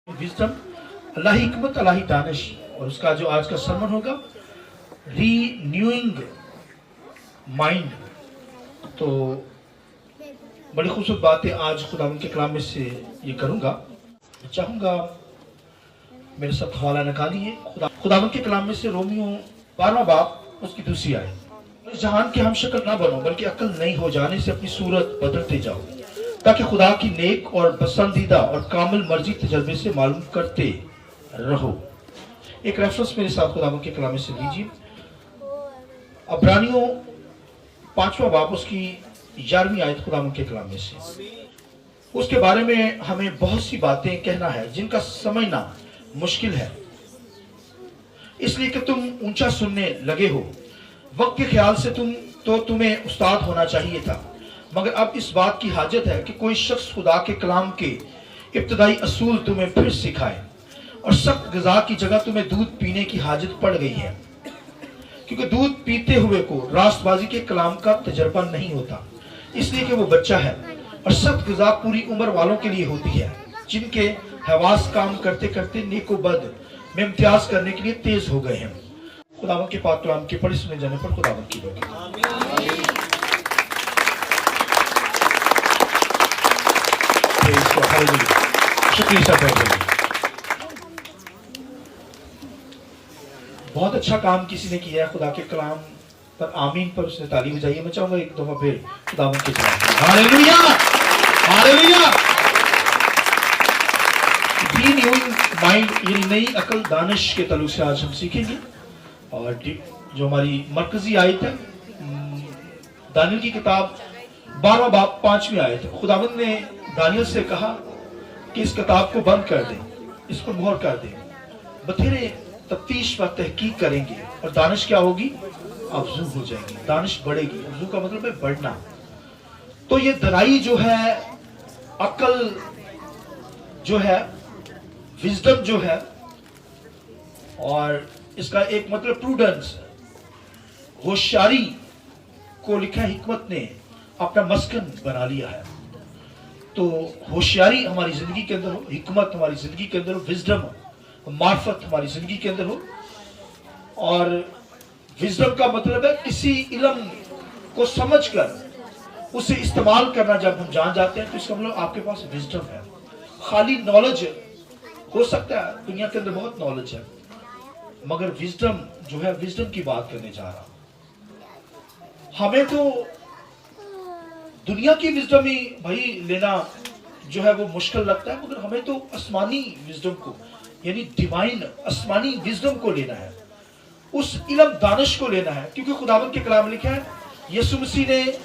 Wisdom, अल्लाह ही हिकमत, अल्लाह ही दानिश। और उसका जो आज का सरमन होगा रीन्यूइंग माइंड। तो बड़ी खूबसूरत बातें आज खुदावंद के कलाम में से ये करूँगा। चाहूँगा मेरे साथ हवाला निकालिए खुदावंद के कलाम में से रोमियो 12वां बाब उसकी दूसरी आयत। इस जहान के हम शक्ल ना बनो बल्कि अक्ल नई हो जाने से अपनी सूरत बदलते जाओ, ताकि खुदा की नेक और पसंदीदा और कामिल मर्जी तजर्बे से मालूम करते रहो। एक रेफरेंस मेरे साथ खुदावंद के कलाम में से लीजिए, अब्रानियों 5वां बाब उसकी 11वीं आयत खुदावंद के कलाम में से। उसके बारे में हमें बहुत सी बातें कहना है जिनका समझना मुश्किल है, इसलिए कि तुम ऊंचा सुनने लगे हो। वक्त के ख्याल से तुम्हें उस्ताद होना चाहिए था, मगर अब इस बात की हाजत है कि कोई शख्स खुदा के कलाम के इब्तदाई असूल तुम्हें फिर सिखाए, और सख्त ग़िज़ा की जगह तुम्हें दूध पीने की हाजत पड़ गई है, क्योंकि दूध पीते हुए को रास्तबाजी के कलाम का तजर्बा नहीं होता, इसलिए कि वो बच्चा है। और सख्त ग़िज़ा पूरी उम्र वालों के लिए होती है, जिनके हवास काम करते करते नेको बद में इम्तियाज करने के लिए तेज हो गए हैं। खुदावंद के पाक कलाम के पढ़े सुने जाने पर खुदावंद की बरकत। शुक्रिया। बहुत अच्छा काम किसी ने किया है खुदा के कलाम पर, आमीन पर उसने ताली बजाई है। मैं चाहूंगा एक दफा फिर खुदावंद के कलाम हालेलुया हालेलुया। रीन्यूइंग माइंड यानी नई अकल दानिश के ताल्लुक से आज हम सीखेंगे। और जो हमारी मरकजी आयत है दानियल की किताब 12वां बाब 5वीं आयत। खुदावंद ने दानियल से कहा कि इस किताब को बंद कर दे, इसको मोहर कर दे, बथेरे तफ्तीश व तहकीक करेंगे और दानिश क्या होगी, अफजू हो जाएगी, दानिश बढ़ेगी। अफजू का मतलब है बढ़ना। तो ये दनाई जो है, अकल जो है, विजडम जो है, और इसका एक मतलब प्रूडेंस, होशियारी को लिखा हिकमत ने अपना मस्कन बना लिया है। तो होशियारी हमारी जिंदगी के अंदर हो, हिकमत हमारी जिंदगी के अंदर हो, विजडम मार्फत हमारी जिंदगी के अंदर हो। और विजडम का मतलब है किसी इल्म को समझकर उसे इस्तेमाल करना। जब हम जान जाते हैं तो इसका मतलब आपके पास विजडम है। खाली नॉलेज हो सकता है, दुनिया के अंदर बहुत नॉलेज है, मगर विजडम जो है, विजडम की बात करने जा रहा हूं। हमें तो दुनिया की विजडम ही भाई लेना जो है वो मुश्किल लगता है, मगर हमें तो आसमानी विजडम को यानी डिवाइन आसमानी विजडम को लेना है, उस इल्म दानिश को लेना है। क्योंकि खुदावंद के कलाम लिखा है यीशु मसीह ने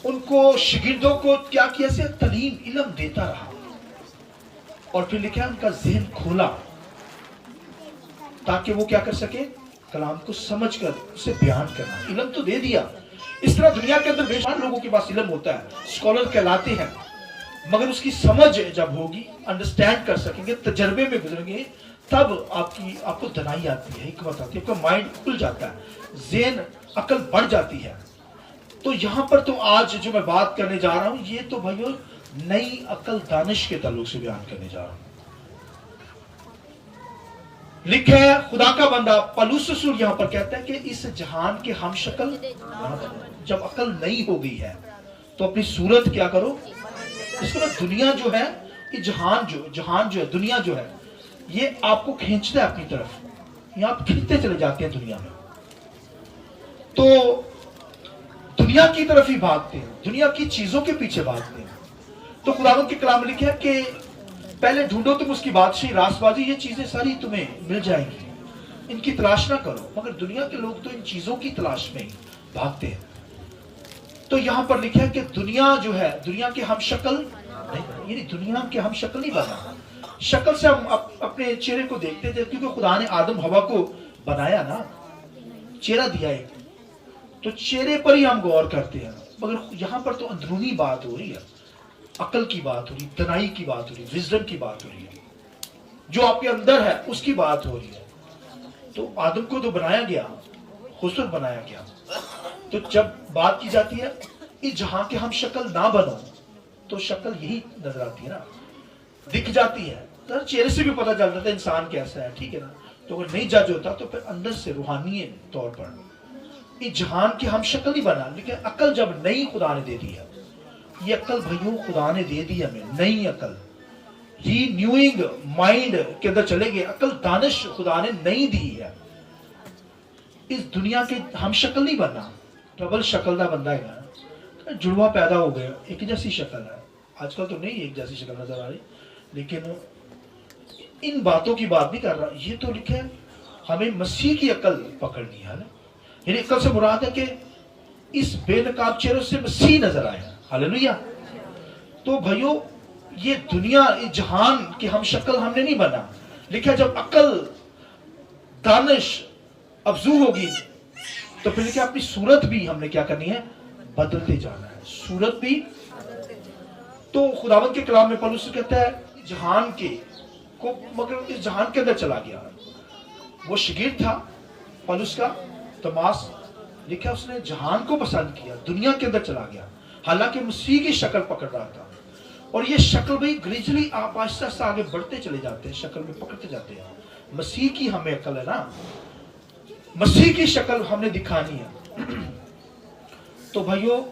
उनको शागिर्दों को क्या किया, से तालीम इल्म देता रहा, और फिर लिखा है उनका ज़हन खोला ताकि वो क्या कर सके, कलाम को समझकर उसे बयान करना। इल्म तो दे दिया। इस तरह दुनिया के अंदर बेशुमार लोगों के पास इल्म होता है, स्कॉलर कहलाते हैं, मगर उसकी समझ जब होगी, अंडरस्टैंड कर सकेंगे, तजर्बे में गुजरेंगे, तब आपको दनाई आती है, हिकमत आती है, आपका माइंड खुल जाता है, ज़हन अकल बढ़ जाती है। तो यहाँ पर तो आज जो मैं बात करने जा रहा हूँ, ये तो भाइयों नई अकल दानिश के ताल्लुक से बयान करने जा रहा हूँ। लिखा है खुदा का बंदा पौलुस रसूल यहाँ पर कहता है कि इस जहान के हम शक्ल, जब अकल नई हो गई है तो अपनी सूरत क्या करो। इसके बाद दुनिया जो है, ये जहान जो है, दुनिया जो है, ये आपको खींचता है अपनी तरफ, ये आप खींचते चले जाते हैं दुनिया में, तो दुनिया की तरफ ही भागते हैं, दुनिया की चीजों के पीछे भागते हैं। तो खुदावंद के कलाम में लिखा है कि पहले ढूंढो तुम उसकी बादशाही, रास्तबाजी, ये चीजें सारी तुम्हें मिल जाएंगी, इनकी तलाश ना करो। मगर दुनिया के लोग तो इन चीजों की तलाश में भागते हैं। तो यहाँ पर लिखा है कि दुनिया जो है, दुनिया के हम शक्ल नहीं, यानी दुनिया के हम शक्ल नहीं बना। शक्ल से हम अपने चेहरे को देखते थे, क्योंकि खुदा ने आदम हवा को बनाया ना, चेहरा दिया एक, तो चेहरे पर ही हम गौर करते हैं। मगर यहाँ पर तो अंदरूनी बात हो रही है, अकल की बात हो रही, दनाई की बात हो रही, विजडम की बात हो रही है, जो आपके अंदर है उसकी बात हो रही है। तो आदम को तो बनाया गया, खूबसूरत बनाया गया। तो जब बात की जाती है इस जहां के हम शक्ल ना बनो, तो शक्ल यही नजर आती है ना, दिख जाती है, चेहरे से भी पता चलता था इंसान कैसा है, ठीक है ना। तो अगर नहीं जज होता तो फिर अंदर से रूहानी तौर पर इस जहान की हम शक्ल नहीं बना। लेकिन अकल जब नई खुदा ने दे दी है, ये अकल भाइयों खुदा ने दे दी हमें, नई अकल, रीन्यूइंग माइंड के अंदर चले गए। अकल दानिश खुदा ने नई दी है। इस दुनिया के हम शक्ल नहीं बनना, डबल शक्ल का बंदा है, जुड़वा पैदा हो गया, एक जैसी शक्ल है। आजकल तो नहीं एक जैसी शक्ल नजर आ रही, लेकिन इन बातों की बात नहीं कर रहा। ये तो लिखा है हमें मसीह की अकल पकड़नी है। यानी अकल से मुराद है कि इस बेनकाब चेहरे से मसीह नजर आए। हालेलुया। तो भाइयों ये दुनिया, इस जहान की हम शक्ल हमने नहीं बना। लिखा जब अकल दानिश अफजू होगी तो फिर लिखा अपनी सूरत भी हमने क्या करनी है, बदलते जाना है, सूरत भी। तो खुदावंद के कलाम में पौलुस कहता है जहान के को, मगर इस जहान के अंदर चला गया। वो शागिर्द था पौलुस का, तमास, लिखा उसने जहान को पसंद किया, दुनिया के अंदर चला गया, हालांकि मसीह की शक्ल पकड़ रहा था। और ये शक्ल भाई ग्रेजुअली आप आहिस्ता आहिस्ता आगे बढ़ते चले जाते हैं, शक्ल में पकड़ते जाते हैं। मसीह की हमें अकल है ना, मसीह की शक्ल हमने दिखानी है। तो भाइयों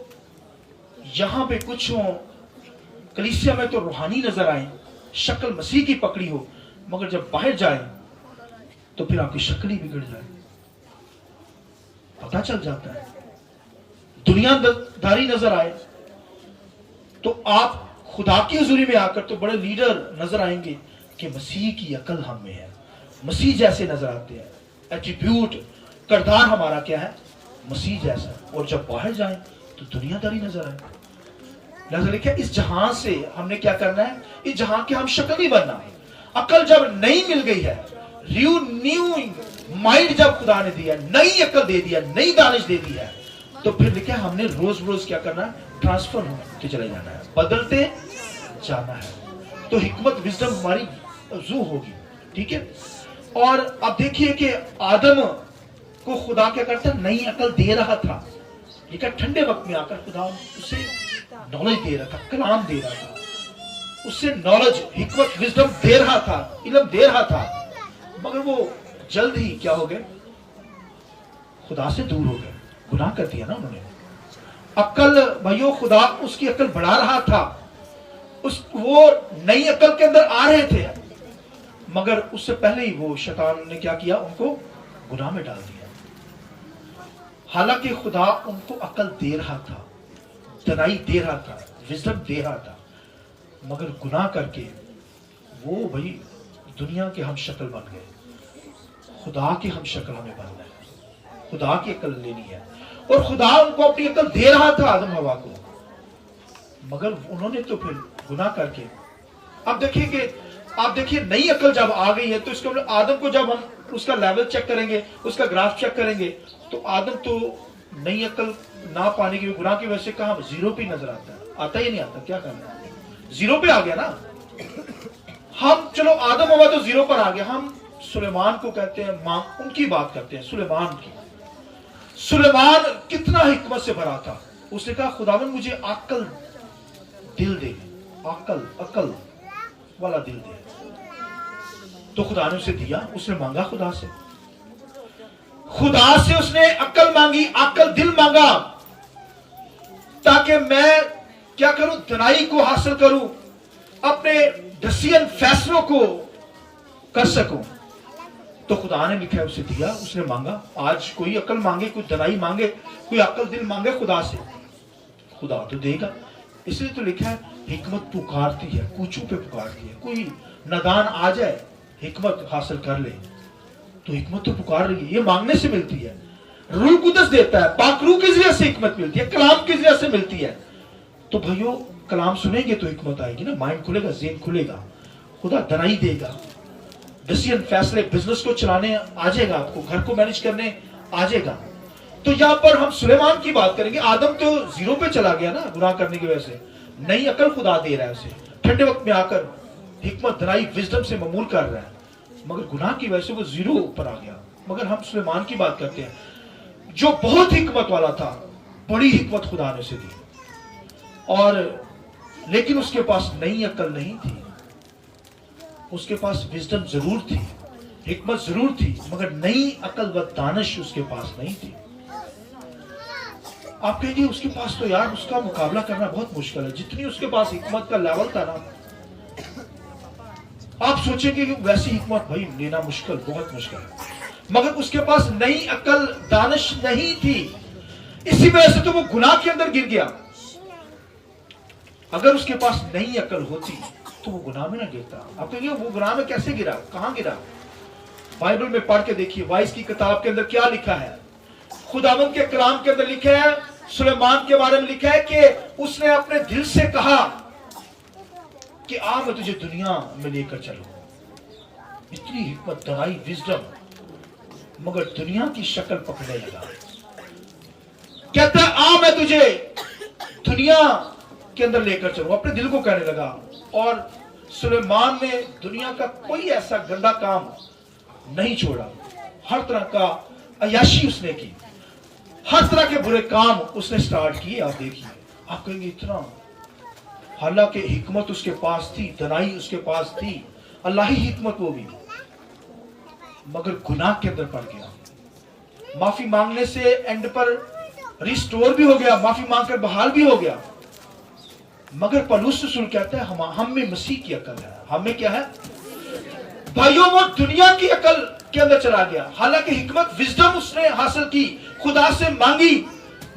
यहां पे कुछ हो कलीसिया में तो रूहानी नजर आए, शक्ल मसीह की पकड़ी हो, मगर जब बाहर जाए तो फिर आपकी शक्ल ही बिगड़ जाए, पता चल जाता है। दुनियादारी नजर आए तो आप खुदा की हुजूरी में आकर तो बड़े लीडर नजर आएंगे कि मसीह की अकल हम में है, मसीह जैसे नजर आते हैं, एट्रीब्यूट किरदार हमारा क्या है, मसीह जैसा। और जब बाहर जाए तो दुनियादारी नजर आए। लिहाजा लिखा इस जहां से हमने क्या करना है, इस जहां की हम शक्ल नहीं बनना है। अकल जब नई मिल गई है, रिन्यूइंग माइंड जब खुदा ने दिया, नई अकल दे दिया, नई दानिश दे दी है, तो फिर लिखा हमने रोज रोज क्या करना है, ट्रांसफर होते चले जाना है, बदलते जाना है। तो हिकमत विजडम हमारी जू होगी, ठीक है। और अब देखिए कि आदम को खुदा क्या करता, नई अकल दे रहा था। ये क्या ठंडे वक्त में आकर खुदा उसे नॉलेज दे रहा था, कलाम दे रहा था, उससे नॉलेज, हिकमत, विजडम दे रहा था, इल्म दे रहा था। मगर वो जल्द ही क्या हो गए, खुदा से दूर हो गए, गुनाह कर दिया ना उन्होंने। अकल भाइयों खुदा उसकी अकल बढ़ा रहा था, वो नई अकल के अंदर आ रहे थे, मगर उससे पहले ही वो शैतान ने क्या किया, उनको गुनाह में डाल दिया। हालांकि खुदा उनको अकल दे रहा था, दनाई दे रहा था, विजडम दे रहा था, मगर गुनाह करके वो भाई दुनिया के हम शक्ल बन गए। खुदा की हम शक्ल हमें बनना है, खुदा की अकल लेनी है। और खुदा उनको अपनी अकल दे रहा था आदम हवा को, मगर उन्होंने तो फिर गुनाह करके। अब देखिए कि आप देखिए नई अकल जब आ गई है तो इसका मतलब आदम को जब हम उसका लेवल चेक करेंगे, उसका ग्राफ चेक करेंगे, तो आदम तो नई अकल ना पाने की, गुनाह की वजह से कहां जीरो पे नजर आता है, आता ही नहीं आता, क्या करना है, जीरो पे आ गया ना। हम चलो आदम हवा तो जीरो पर आ गया, हम सुलेमान को कहते हैं, मां उनकी बात करते हैं, सुलेमान की। सुलेमान कितना हिकमत से भरा था, उसने कहा खुदावन मुझे अक्ल दिल दे, अकल वाला दिल दे। तो खुदा ने उसे दिया, उसने मांगा खुदा से उसने अकल मांगी, अकल दिल मांगा, ताकि मैं क्या करूं, दनाई को हासिल करूं, अपने डिसीजन फैसलों को कर सकूं। तो खुदा ने लिखा है उसे दिया, उसने मांगा। आज कोई अकल मांगे, कोई दनाई मांगे, कोई अकल दिल मांगे खुदा से, खुदा तो देगा। इसलिए तो लिखा है हिकमत पुकारती है, कूचों पे पुकारती है। कोई नादान आ जाए हिकमत हासिल कर ले, तो हिकमत तो पुकार रही है, ये मांगने से मिलती है। रूह कुदस देता है, पाक रूह के जरिए से हिकमत मिलती है, कलाम के जरिए से मिलती है। तो भाइयों कलाम सुनेंगे तो हिकमत आएगी ना, माइंड खुलेगा, ज़हन खुलेगा, खुदा दनाई देगा, डिसीजन फैसले, बिजनेस को चलाने आ जाएगा, आपको घर को मैनेज करने आ जाएगा। तो यहाँ पर हम सुलेमान की बात करेंगे। आदम तो जीरो पे चला गया ना गुनाह करने की वजह से, नई अकल खुदा दे रहा है उसे, ठंडे वक्त में आकर हिकमत, दनाई, विजडम से ममूल कर रहा है, मगर गुनाह की वजह से वो जीरो ऊपर आ गया। मगर हम सुलेमान की बात करते हैं जो बहुत हिकमत वाला था, बड़ी हिकमत खुदा ने उसे दी, और लेकिन उसके पास नई अकल नहीं थी। उसके पास विजडम जरूर थी, हिकमत जरूर थी, मगर नई अकल व दानिश उसके पास नहीं थी। आप कहेंगे उसके पास तो यार उसका मुकाबला करना बहुत मुश्किल है, जितनी उसके पास हिकमत का लेवल था ना, आप सोचेंगे कि वैसी हिकमत भाई लेना मुश्किल, बहुत मुश्किल है, मगर उसके पास नई अकल दानिश नहीं थी। इसी वजह से तो वो गुनाह के अंदर गिर गया। अगर उसके पास नई अकल होती तो वो गुनाह में ना गिरता। आप कहेंगे वो गुनाह में कैसे गिरा, कहां गिरा? बाइबल में पढ़ के देखिए, वाइस की किताब के अंदर क्या लिखा है। खुदावंद के कलाम के अंदर लिखा है, सुलेमान के बारे में लिखा है कि उसने अपने दिल से कहा कि आ मैं तुझे दुनिया में लेकर चलूं। इतनी हिकमत, दनाई, विजडम, मगर दुनिया की शक्ल पकड़ने लगा। कहता है आ मैं तुझे दुनिया के अंदर लेकर चलूं, अपने दिल को कहने लगा। और सुलेमान ने दुनिया का कोई ऐसा गंदा काम नहीं छोड़ा, हर तरह का अयाशी उसने की, हर तरह के बुरे काम उसने स्टार्ट किए। आप देखिए, आप कहेंगे इतना, हालांकि हिकमत उसके पास थी, दनाई उसके पास थी, अल्लाह ही हिकमत वो भी, मगर गुनाह के अंदर पड़ गया। माफी मांगने से एंड पर रिस्टोर भी हो गया, माफी मांगकर बहाल भी हो गया, मगर पौलुस रसूल कहता है हम में मसीह की अकल है। हमें क्या है भाइयों? वो दुनिया की अकल के अंदर चला गया। हालांकि हिकमत, विजडम उसने हासिल की, खुदा से मांगी,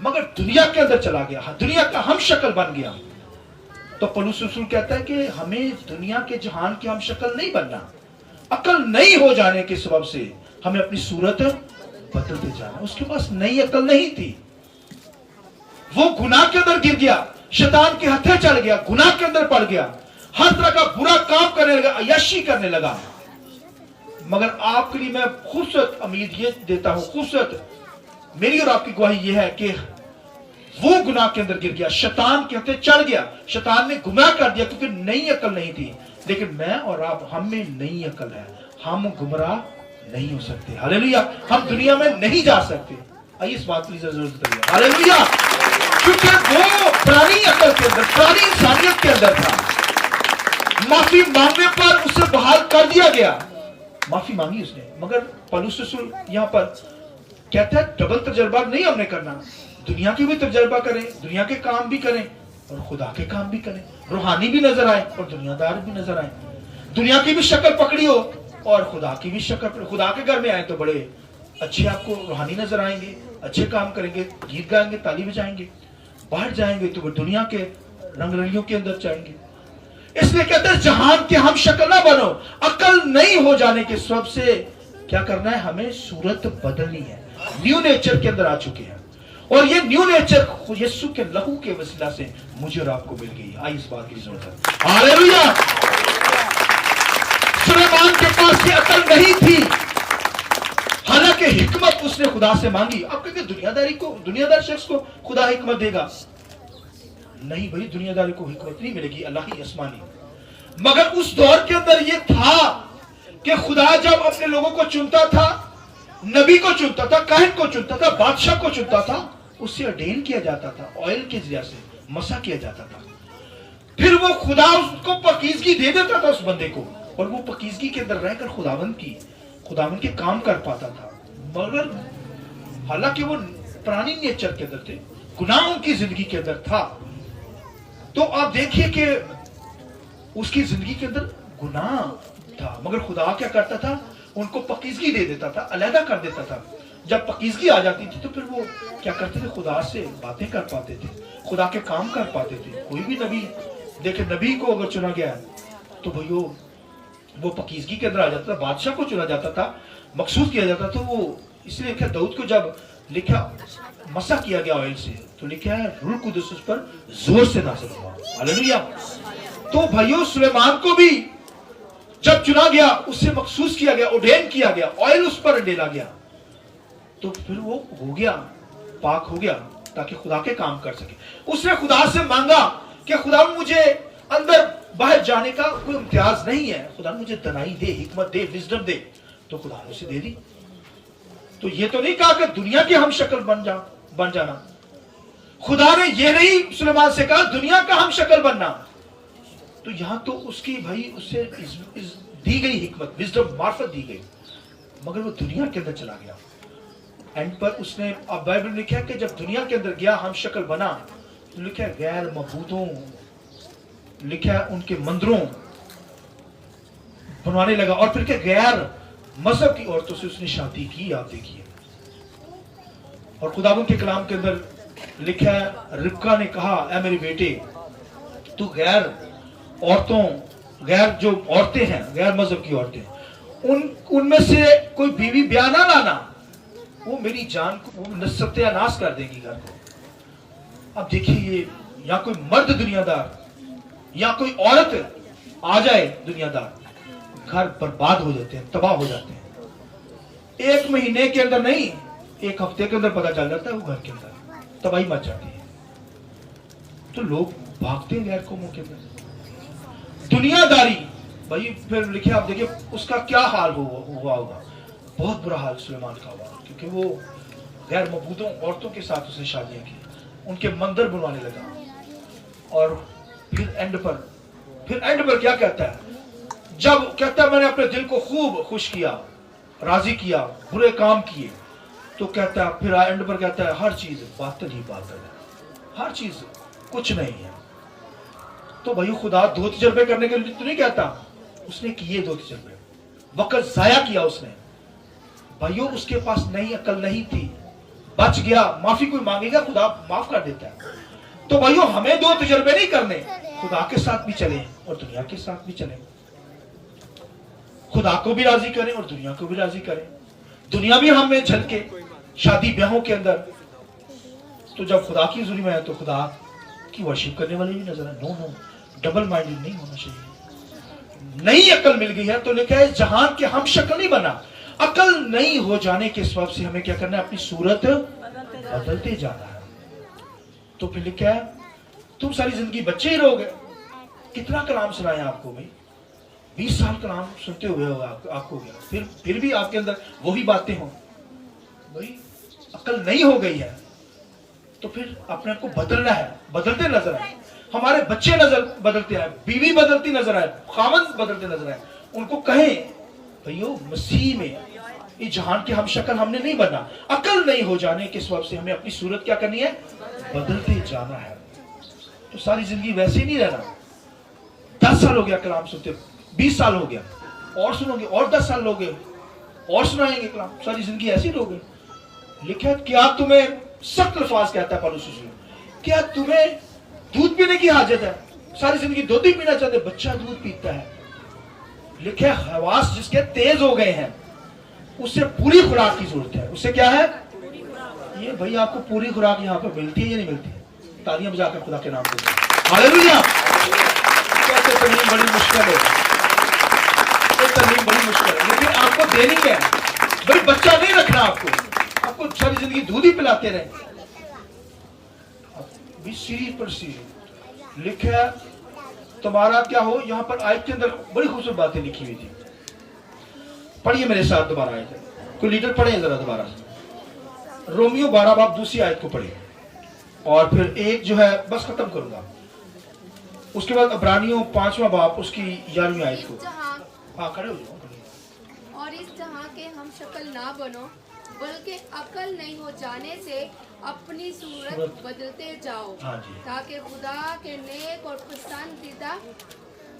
मगर दुनिया के अंदर चला गया, दुनिया का हम शक्ल बन गया। तो पौलुस रसूल कहता है कि हमें दुनिया के जहान की हम शक्ल नहीं बनना। अकल नहीं हो जाने के सबब से हमें अपनी सूरत बदलते जाना। उसके पास नई अकल नहीं थी, वो गुनाह के अंदर गिर गया, शैतान के हथे चल गया, गुनाह के अंदर पड़ गया, हर तरह का बुरा काम करने लगा, अय्याशी करने लगा। मगर आपके लिए मैं खूबसूरत उम्मीद ये देता हूं, खूबसूरत मेरी और आपकी गवाही ये है कि वो गुनाह के अंदर गिर गया, शैतान के हथे चढ़ गया, शैतान ने गुमराह कर दिया, क्योंकि नई अकल नहीं थी। लेकिन मैं और आप, हम में नई अकल है, हम गुमराह नहीं हो सकते। हालेलुया। हम दुनिया में नहीं जा सकते। आइए इस बात की जरूरत है, हालेलुया, क्योंकि वो पुरानी अकल के अंदर, पुरानी इंसानियत के अंदर था। माफी मांगने पर उसे बहाल कर दिया गया, माफी मांगी उसने, मगर पौलुस रसूल यहां पर कहता है डबल तजर्बा नहीं हमने करना, दुनिया की भी तजर्बा करें, दुनिया के काम भी करें और खुदा के काम भी करें, रूहानी भी नजर आए और दुनियादार भी नजर आए, दुनिया की भी शक्ल पकड़ी हो और खुदा की भी शक्ल। खुदा के घर में आए तो बड़े अच्छे आपको रूहानी नजर आएंगे, अच्छे काम करेंगे, गीत गाएंगे, ताली बजाएंगे, बाहर जाएंगे तो वो दुनिया के रंग रंगियों के अंदर जाएंगे। इसलिए कहते हैं जहान के हम शक्ल ना बनो। अकल नहीं हो जाने के सबब से क्या करना है? हमें सूरत बदलनी है। न्यू नेचर के अंदर आ चुके हैं और ये न्यू नेचर यीशु के लहू के वसीला से मुझे और आपको मिल गई। आई इस बात की जरूरत है। हालेलुया। सुलेमान के पास ये अकल नहीं थी, हालांकि हिकमत उसने खुदा से मांगी। अब कहते दुनियादार शख्स को खुदा हिकमत देगा? नहीं भाई, दुनियादारी को हिकमत नहीं मिलेगी, अल्लाह ही आसमानी। मगर उस दौर के अंदर यह था कि खुदा जब अपने लोगों को चुनता था, नबी को चुनता था, काहिन को चुनता था, बादशाह को चुनता था, उससे ऑर्डेन किया जाता था, ऑयल के जरिए से मसा किया जाता था। फिर वो खुदा उसको पकीजगी दे देता था उस बंदे को, और वो पकीजगी के अंदर रहकर खुदावंद के काम कर पाता था। मगर हालांकि वो पुरानी नेचर के अंदर थे, गुनाहों की जिंदगी के अंदर था, तो आप देखिए कि उसकी जिंदगी के अंदर गुनाह था, मगर खुदा क्या करता था? उनको पकीजगी दे देता था, अलहदा कर देता था। जब पकीजगी आ जाती थी तो फिर वो क्या करते थे? खुदा से बातें कर पाते थे, खुदा के काम कर पाते थे। कोई भी नबी देखे, नबी को अगर चुना गया तो भाइयों वो पकीजगी के अंदर आ जाता था। बादशाह को चुना जाता था, मकसूद किया जाता था। वो इसलिए लिखा, दाऊद को जब लिखा मसा किया गया ऑयल से, तो लिखा है रूह कुदस उस पर जोर से नाज़िल हुआ। हालेलुया। तो भाइयों सुलेमान को भी जब चुना गया, उससे मखसूस किया गया, ऑर्डेन किया गया, ऑयल उस पर डाला गया, तो फिर वो हो गया, पाक हो गया, ताकि खुदा के काम कर सके। उसने खुदा से मांगा कि खुदा मुझे अंदर बाहर जाने का कोई इम्तियाज नहीं है, खुदा मुझे दनाई दे, हिकमत दे, विजडम दे। तो खुदा ने उसे दे दी। तो ये तो नहीं कहा कि दुनिया की हम शक्ल बन जाना। खुदा ने ये नहीं सुलेमान से कहा दुनिया का हम शक्ल बनना। तो यहां तो उसकी भाई उससे दी गई हिकमत, विजडम, मार्फत दी गई, मगर वो दुनिया के अंदर चला गया। एंड पर उसने, अब बाइबल में लिखा है कि जब दुनिया के अंदर गया, हम शक्ल बना, तो लिखा है गैर मबूदों, लिखा है उनके मंदिरों बनवाने लगा, और फिर क्या गैर मजहब की औरतों से उसने शादी की। आप देखिए, और खुदावंद के कलाम के अंदर लिखा है रिबका ने कहा, ऐ मेरे बेटे, तू गैर औरतों, गैर जो औरतें हैं, गैर मजहब की औरतें, उनमें से कोई बीवी ब्याह ना लाना, वो मेरी जान को सत्यानाश कर देगी घर को। अब देखिए, ये या कोई मर्द दुनियादार या कोई औरत आ जाए दुनियादार, घर बर्बाद हो जाते हैं, तबाह हो जाते हैं। एक महीने के अंदर नहीं, एक हफ्ते के अंदर पता चल जाता है, वो घर के अंदर तबाही मच जाती है। तो लोग भागते हैं गैर कौमों के अंदर। दुनियादारी भाई, फिर लिखे आप देखिए उसका क्या हाल हुआ होगा, बहुत बुरा हाल सुलेमान का हुआ, क्योंकि वो गैर मबूदों औरतों के साथ उसने शादियां की, उनके मंदिर बनवाने लगा। और फिर एंड पर क्या कहता है, जब कहता है मैंने अपने दिल को खूब खुश किया, राजी किया, बुरे काम किए, तो कहता है फिर एंड पर कहता है हर चीज बातिल ही बातिल है, हर चीज कुछ नहीं है। तो भाई खुदा 2 तजर्बे करने के लिए तो नहीं कहता, उसने किए 2 तजर्बे, वक्त जाया किया उसने। भाइयों उसके पास नई अकल नहीं थी, बच गया, माफी कोई मांगेगा खुदा माफ कर देता है। तो भाइयों हमें 2 तजर्बे नहीं करने, खुदा के साथ भी चलें और दुनिया के साथ भी चलें, खुदा को भी राजी करें और दुनिया को भी राजी करें। दुनिया भी हमें झलके शादी ब्याहों के अंदर, तो जब खुदा की हुजूरी में है तो खुदा की वर्शिप करने वाले भी नजर आए। नो, डबल माइंडेड नहीं होना चाहिए। नई अकल मिल गई है तो लिखा है जहान के हम शक्ल नहीं बना। अकल नहीं हो जाने के सबब से हमें क्या करना है, अपनी सूरत बदलते जाना है। तो फिर लिखा है तुम सारी जिंदगी बच्चे ही रहोगे। कितना कलाम सुनाया आपको भाई, 20 साल कलाम सुनते हुए होगा आपको गया, फिर भी आपके अंदर वही बातें हो। भाई अकल नहीं हो गई है तो फिर अपने आप को बदलना है, बदलते नजर आए। हमारे बच्चे बदलते आए, बीवी बदलती नजर आए, खामन बदलते नजर आए। उनको कहें भैयो मसीह में इस जहान के हम शक्ल हमने नहीं बनना। अकल नहीं हो जाने के सबब से हमें अपनी सूरत क्या करनी है, बदलते जाना है। तो सारी जिंदगी वैसे ही नहीं रहना। 10 साल हो गया कलाम सुनते, 20 साल हो गया, और सुनोगे, और 10 साल लोगे, और सुनाएंगे कलाम, सारी जिंदगी ऐसी लोगे। लिखा क्या तुम्हें, सख्त अल्फाज कहता है पौलुस, क्या तुम्हें दूध पीने की हाजत है? सारी जिंदगी दूध ही पीना चाहते, बच्चा दूध पीता है। लिखे हवास जिसके तेज हो गए हैं उससे पूरी खुराक की जरूरत है। उससे क्या है ये भाई, आपको पूरी खुराक यहाँ पर मिलती है या नहीं मिलती? तालियां बजाकर खुदा के नाम पे हालेलुया। कैसे तरमीम बड़ी मुश्किल है, तरमीम बड़ी मुश्किल है, लेकिन आपको देनी है। भाई बच्चा नहीं रखना, आपको सारी जिंदगी दूध ही पिलाते रहे। सीरीज पर सीरीज लिखा है तुम्हारा क्या हो। यहाँ पर आयत के अंदर बड़ी खूबसूरत बातें लिखी हुई थी, पढ़िए मेरे साथ दोबारा आयत। कोई लीडर पढ़े जरा दोबारा, रोमियो 12 बाब दूसरी आयत को पढ़िए, और फिर एक जो है बस खत्म करूंगा, उसके बाद अब्रानियों 5वां बाब उसकी 11वीं आयत को। हाँ खड़े हो जाओ। और इस जहां के हम शक्ल ना बनो, बल्कि अकल नहीं हो जाने से अपनी सूरत बदलते जाओ, ताकि खुदा के नेक और पसंदीदा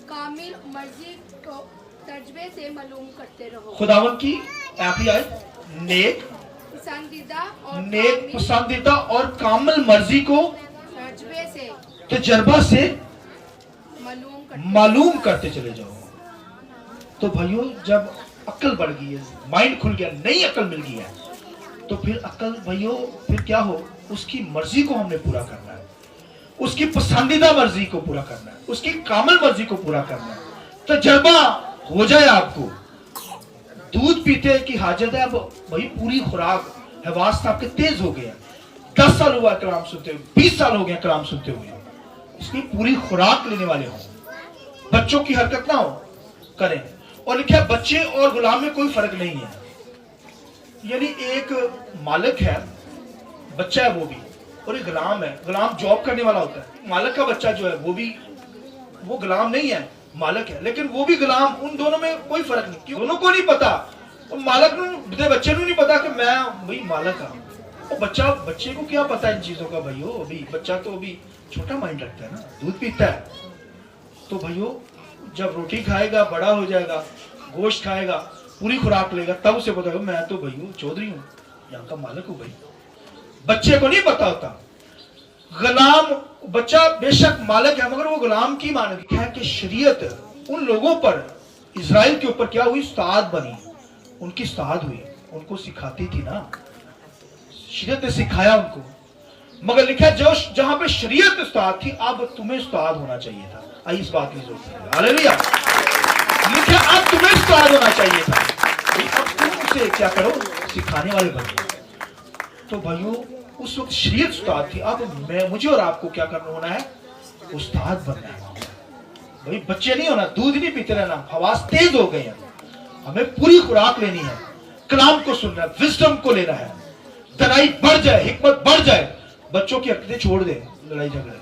कामिल मर्जी को तजबे से मालूम करते रहो। खुदावन की आखिरी आयत, नेक पसंदीदा और कामिल मर्जी को तजर्बा से मालूम करते चले जाओ। तो भाइयों जब अक्ल बढ़ गई है, माइंड खुल गया, नई अक्ल मिल गई है, तो फिर अक्ल भाइयों फिर क्या हो, उसकी मर्जी को हमने पूरा करना है, उसकी पसंदीदा मर्जी को पूरा करना है, उसकी कामिल मर्जी को पूरा करना है। तजर्बा हो जाए आपको, दूध पीते की हाजत है, अब भाई पूरी खुराक हवास आपके तेज हो गया। 10 साल हुआ कलाम सुनते हुए, 20 साल हो गया कलाम सुनते हुए, इसकी पूरी खुराक लेने वाले हो। बच्चों की हरकत ना हो करें, और लिखा बच्चे और गुलाम में कोई फर्क नहीं है। यानी एक मालिक है, बच्चा है वो भी, और एक गुलाम है। गुलाम जॉब करने वाला होता है, मालिक का बच्चा जो है वो गुलाम नहीं है, मालक है, लेकिन वो भी गुलाम, उन दोनों में कोई फर्क नहीं, क्यों दोनों को नहीं पता, और मालक ने बच्चे को नहीं पता कि मैं भाई मालक हाँ। और बच्चे को क्या पता इन चीजों का भाइयों, अभी बच्चा तो अभी छोटा माइंड रखता है ना, दूध पीता है, तो भाइयों जब रोटी खाएगा, बड़ा हो जाएगा, गोश्त खाएगा, पूरी खुराक लेगा, तब उसे पता है मैं तो भाइयों चौधरी हूँ, यहाँ का मालक हूँ भाई। बच्चे को नहीं पता होता। गुलाम बच्चा बेशक मालिक है, मगर वो गुलाम की मानक है कि शरीयत उन लोगों पर, इजराइल के ऊपर क्या हुई, उस्ताद बनी, उनकी उस्ताद हुई, उनको सिखाती थी ना, शरीयत ने सिखाया उनको। मगर लिखा जो जहां पे शरीयत उस्ताद थी, अब तुम्हें उस्ताद होना चाहिए था। आई इस बात की जरूरत है, हालेलुया। लिखा अब तुम्हें उस्ताद होना चाहिए था, अब तुम उसे क्या करो, सिखाने वाले बनो। तो भाइयों उस वक्त शरीयत उस्ताद थी, अब मुझे और आपको क्या करना होना है, उस्ताद बनना है भाई। बच्चे नहीं होना, दूध नहीं पीते रहना, हवास तेज हो गए हैं, हमें पूरी खुराक लेनी है, कलाम को सुनना है, विजडम को लेना है, दनाई बढ़ जाए, हिकमत बढ़ जाए, बच्चों की अकलें छोड़ दे लड़ाई झगड़े,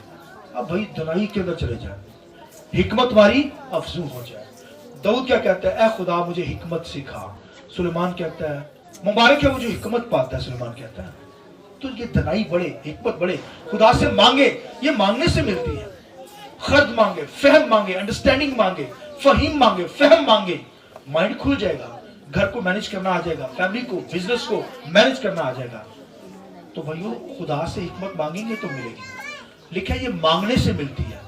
अब भाई दनाई के अंदर चले जाए, हिकमत हमारी अफजू हो जाए। दाऊद क्या कहता है, ए खुदा मुझे हिकमत सिखा। सुलेमान कहता है मुबारक है वो जो हिकमत पाता है, सुलेमान कहता है। तो ये दनाई बढ़े, हिकमत बढ़े, खुदा से मांगे, ये मांगने से मिलती है। खर्द मांगे, फहम मांगे, अंडरस्टैंडिंग मांगे, फहीम मांगे, फहम मांगे, माइंड खुल जाएगा, घर को मैनेज करना आ जाएगा, फैमिली को, बिजनेस को मैनेज करना आ जाएगा। तो भाइयों खुदा से हिकमत मांगेंगे तो मिलेगी। लिखा है ये मांगने से मिलती है,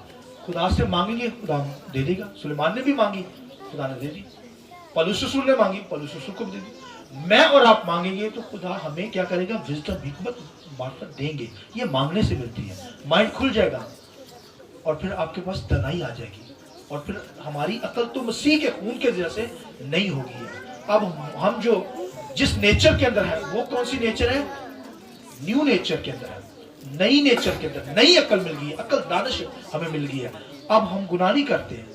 खुदा से मांगेंगे खुदा दे देगा। सुलेमान ने भी मांगी, खुदा ने दे दी। पौलुस रसूल ने मांगी, पौलुस रसूल को भी दे दी। मैं और आप मांगेंगे तो खुदा हमें क्या करेगा, विजडम, हिकमत बांटकर देंगे। ये मांगने से मिलती है, माइंड खुल जाएगा और फिर आपके पास दनाई आ जाएगी, और फिर हमारी अकल तो मसीह के खून के वजह से नहीं होगी। अब हम जो जिस नेचर के अंदर है, वो कौन सी नेचर है, न्यू नेचर के अंदर है, नई नेचर के अंदर नई अकल मिल गई है, अकल दानिश हमें मिल गई है। अब हम गुनाह नहीं करते हैं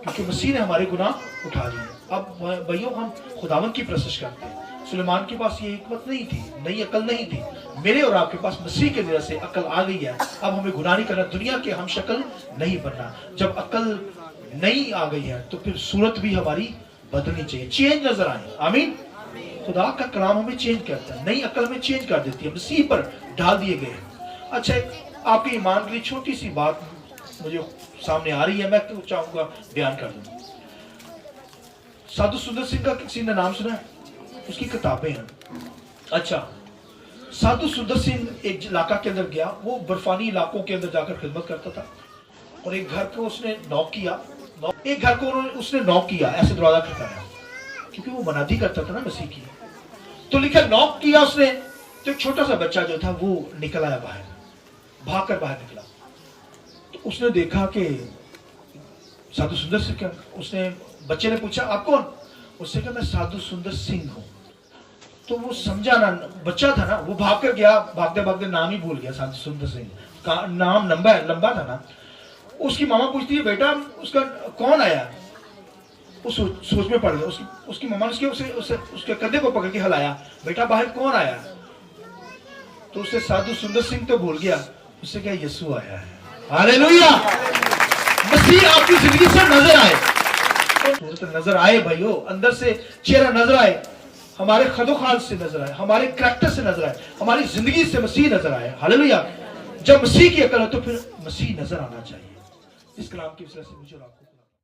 क्योंकि मसीह ने हमारे गुनाह उठा लिए। अब भाइयों हम खुदावन की प्रशंसा करते हैं। सुलेमान के पास ये हिकमत नहीं थी, नई अकल नहीं थी, मेरे और आपके पास मसीह के वजह से अकल आ गई है। अब हमें गुनाह नहीं करना, दुनिया के हम शक्ल नहीं बनना। जब अकल नई आ गई है तो फिर सूरत भी हमारी बदलनी चाहिए, चेंज नजर आए। आमीन। खुदा का कलाम हमें चेंज करता है, नई अकल में चेंज कर देती है, मसीह पर डाल दिए गए। अच्छा, आपके ईमान के लिए छोटी सी बात मुझे सामने आ रही है, मैं तो चाहूंगा बयान कर दूं। साधु सुंदर सिंह का किसी ने नाम सुना है? उसकी किताबें हैं। अच्छा, साधु सुंदर सिंह एक इलाका के अंदर गया, वो बर्फानी इलाकों के अंदर जाकर खिदमत करता था, और एक घर को उसने नॉक किया, एक घर को उसने नॉक किया, ऐसे दरवाजा खटखटाया, क्योंकि वो मनादी करता था ना मसीह की। तो लिखा नॉक किया उसने, तो एक छोटा सा बच्चा जो था वो निकल आया बाहर, भागकर बाहर निकला। तो उसने देखा कि साधु सुंदर सिंह क्या, उसने बच्चे ने पूछा आप कौन? उससे कहा मैं साधु सुंदर सिंह हूं। तो वो समझा ना, बच्चा था ना, वो भाग कर गया, भागते भागते नाम ही भूल गया, साधु सुंदर सिंह का नाम लंबा था ना। उसकी मामा पूछती है बेटा उसका कौन आया? वो सोच में पड़ गया। उसकी मामा ने उसके कंधे को पकड़ के हिलाया, बेटा बाहर कौन आया? तो उससे साधु सुंदर सिंह तो भूल गया, उससे क्या यीशु आया है। हालेलुया। मसीह आपकी जिंदगी से नजर आए, सूरत नजर आए भाइयों, अंदर से चेहरा नजर आए, हमारे खदोखाल से नजर आए, हमारे करैक्टर से नजर आए, हमारी जिंदगी से मसीह नजर आए। हालेलुया। जब मसीह की अकल हो तो फिर मसीह नजर आना चाहिए। इस कलाम की वजह से मुझे आपको